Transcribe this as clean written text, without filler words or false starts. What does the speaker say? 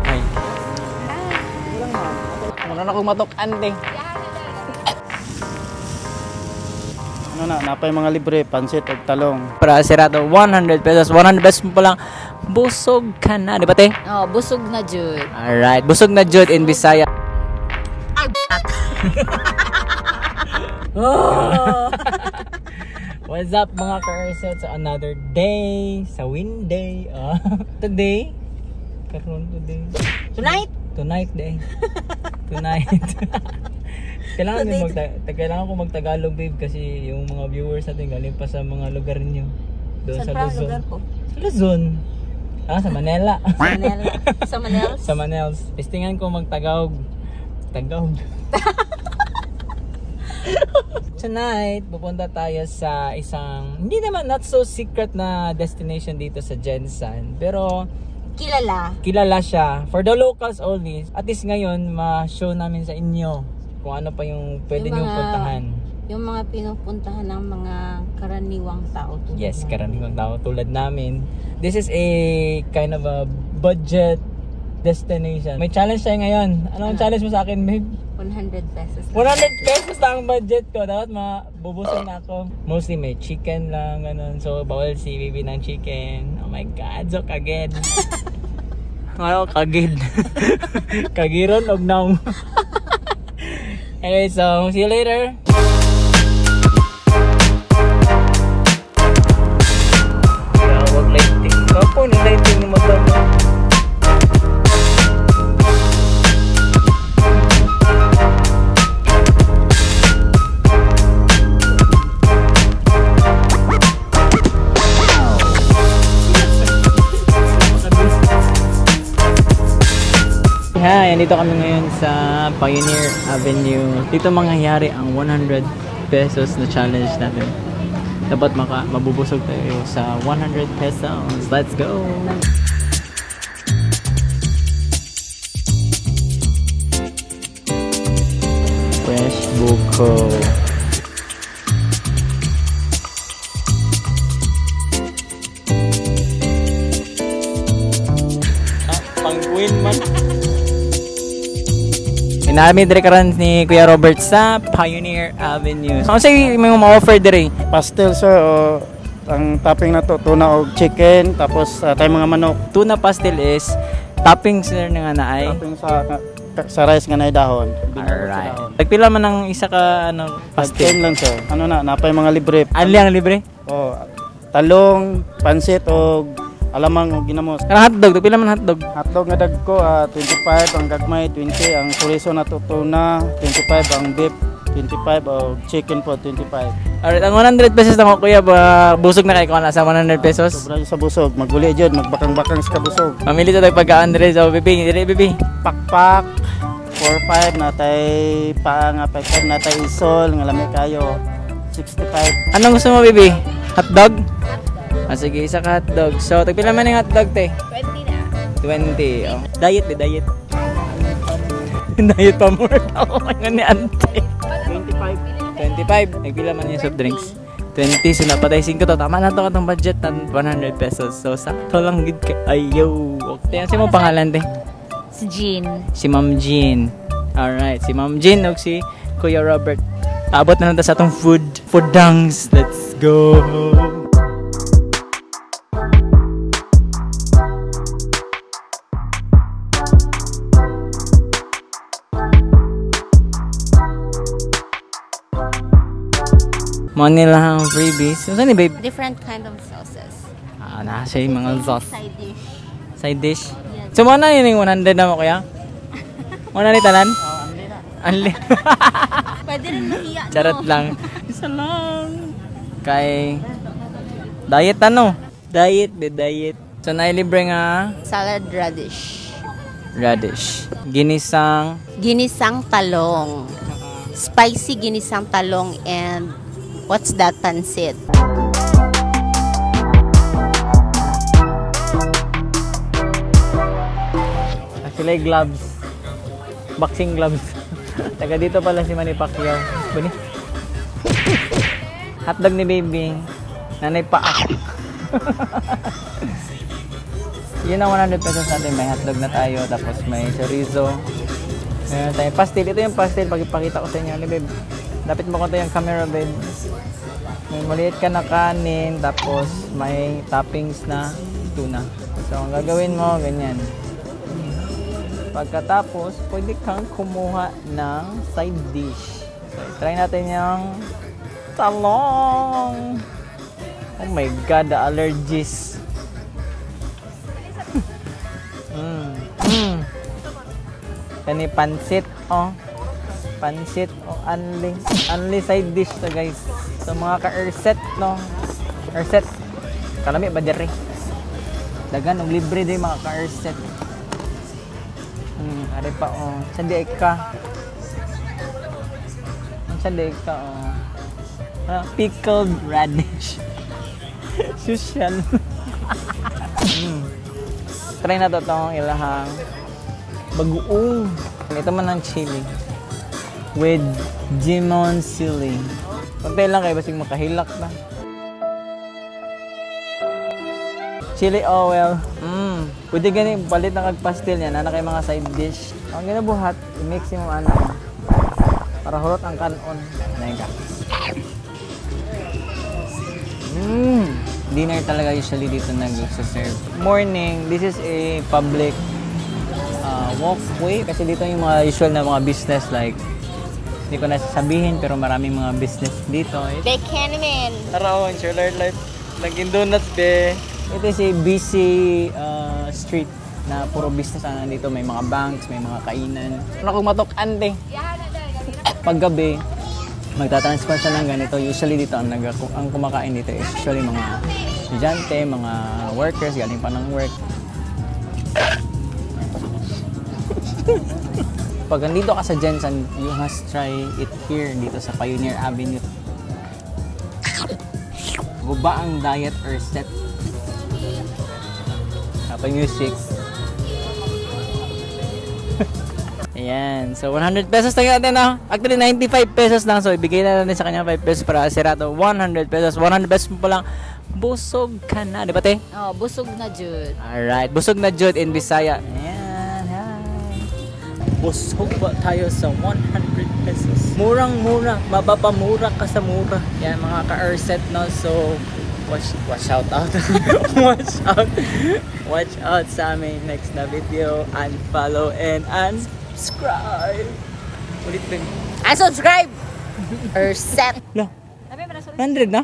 Hi. Muna na kong matukan din. Ano na, napay mga libre, pansit at talong. Para sirado, 100 pesos. 100 pesos mo pa lang, busog ka na. Di ba, te? Oh, busog na jud. Alright, busog na jud in Bisaya. Oh! What's up mga ka-Earthsets? Another day sa wind day. Today? Today. Tonight day. Tonight. Kailangan ko magtagalog, babe, kasi yung mga viewers natin galing pa sa mga lugar niyo. Doon sa Luzon. Lugar ko? Sa Luzon. Sa Manila. Sa Manila. Pistingan ko magtagawg. Tonight, pupunta tayo sa isang hindi naman not so secret na destination dito sa Gensan, pero kilala siya for the locals only. At least ngayon ma-show namin sa inyo kung ano pa yung pwede nyo puntahan. Yung mga pinupuntahan ng mga karaniwang tao tulad Yes, namin. karaniwang tao tulad namin. This is a kind of a budget destination. May challenge tayo ngayon. Anong challenge mo sa akin, babe? 100 pesos. 100 pesos na ang budget ko. Dapat mabubusog na ako. Mostly may chicken lang, ganun. So, bawal si baby ng chicken. Oh my God, so kagid. Ano, kagid. Kagiron og naong. Anyway, so, see you later. Wag lighting. Kapo, ni lighting ni magdamo. Yan, dito kami ngayon sa Pioneer Avenue. Dito mangyayari ang 100 pesos na challenge natin. Dapat mabubusog tayo sa 100 pesos. Let's go! Fresh buko. Pangguin man. Inami dire karon ni Kuya Robert sa Pioneer Avenue. Ano say may ma-offer dire? Pastel sir, ang topping na to, tuna o chicken, tapos tayo mga manok. Tuna pastel is topping sir nga na ay. Topping sa rice nga na dahon. Alright. Nagpila man ng isa ka pastel. 10 lang sir. Ano na, napay mga libre. Ano ang libre? Talong, pansit o alamang o ginamos. Kanang hotdog, nagpila man hotdog. Hotdog nga dagko 25, ang gagmay 20, ang chorizo na tuna 25, ang beef 25 o chicken po 25. Alright, ang 100 pesos na ko kuya, busog na kay ko na sa 100 pesos. Sobra sa busog, maguli jud, magbakang-bakang sa kabusog. Mamili tayo pagkaan dire sa bibi, dire bibi. Pakpak 45 na tay paa nga 55 na tay isol nga lami kayo 65. Anong gusto mo bibi? Hotdog? Sige, isa ka hotdog. So, tagpila man yung hotdog, te? 20 na. 20, oh. Diet, diet. Diet pa more ako ngayon ni ante. 25. Nagpila man yung soft drinks. 20, so napatay 5 to. Tama na to katong budget ng 100 pesos. So, sakto lang gid ka. Ayaw. Okay, ano mo pangalan, te? Si Jean. Si Ma'am Jean. Alright, si Ma'am Jean o si Kuya Robert. Abot na lang sa atong food. Fooddangs. Let's go! Manila ang freebies. Saan ni babe? Different kind of sauces. Nasa yung mga sauce. Side dish. Side dish? So, mo na yun yung 100 na mo kuya? Mo na ni tanan? Anli. Pwede rin mahiya. Charot lang. Isa lang. Kay diet Diet. So, nailibre nga Salad radish. Ginisang talong. Spicy ginisang talong and what's that, pansit? Actually, gloves. Boxing gloves. Taga dito pala si Manny Pacquiao. Bani? Hotdog ni baby. Nanay pa ako. Yun ang 100 pesos natin. May hotdog na tayo, tapos may chorizo. Meron tayong pastil. Ito yung pastil, pag ipakita ko sa inyo. Babe, lapit mo ko ito yung camera, babe. May maliit ka na kanin, tapos may toppings na tuna. So, ang gagawin mo, ganyan. Pagkatapos, pwede kang kumuha ng side dish. So, try natin yung talong. Oh my God, the allergies. Kani pansit, oh. Pansit, oh, only side dish to, guys. So, mga ka-erset, no? Erset. Kalami ba diri? Dagan, libre din mga ka-erset. Ari pa, oh. Sandiay ka. Sandiay ka, oh. Pickled radish. Social. Try na to itong ilahang bagoong. Ito man ang chili. With Jimon chili. Kunti lang kayo, basig makahilak na. Chili oil. Pwede ganyan, palit na kagpastil yan. Ano kayo mga side dish. Ang ginabuhat, i-mix mo ano. Para hulot ang kanon. Nahin ka. Dinner talaga usually dito nag-serve. Morning, this is a public walkway. Kasi dito yung mga usual na mga business like, hindi ko nasasabihin pero maraming mga business dito. They can man. Around, Sherlock Life. Naging donuts, be. Ito is a busy street na puro business na nandito. May mga banks, may mga kainan. Ano kung matok-an, be? Paggabi, magtatransfer siya ng ganito. Usually dito, ang kumakain dito is usually mga estudyante, mga workers, galing pa ng work. Pag nandito ka sa Jensen, you must try it here, dito sa Pioneer Avenue. Guba ang diet or set. Kapag music. Ayan. So, 100 pesos tayo natin, no? Actually, 95 pesos lang. So, ibigay na natin sa kanya 5 pesos para sirato. 100 pesos. 100 pesos mo pa lang. Busog ka na. Di ba, te? Oh, busog na jud. Alright. Busog na jud in Bisaya. Ayan. Hi. Busog ba tayo sa 100 pesos? Murang-mura. Mababamura ka sa mura. Yan, mga ka-erset, no? So, watch out. Watch out sa aming next na video. And follow and subscribe. Ulit din. I subscribe. Erset. Lo. 100 na?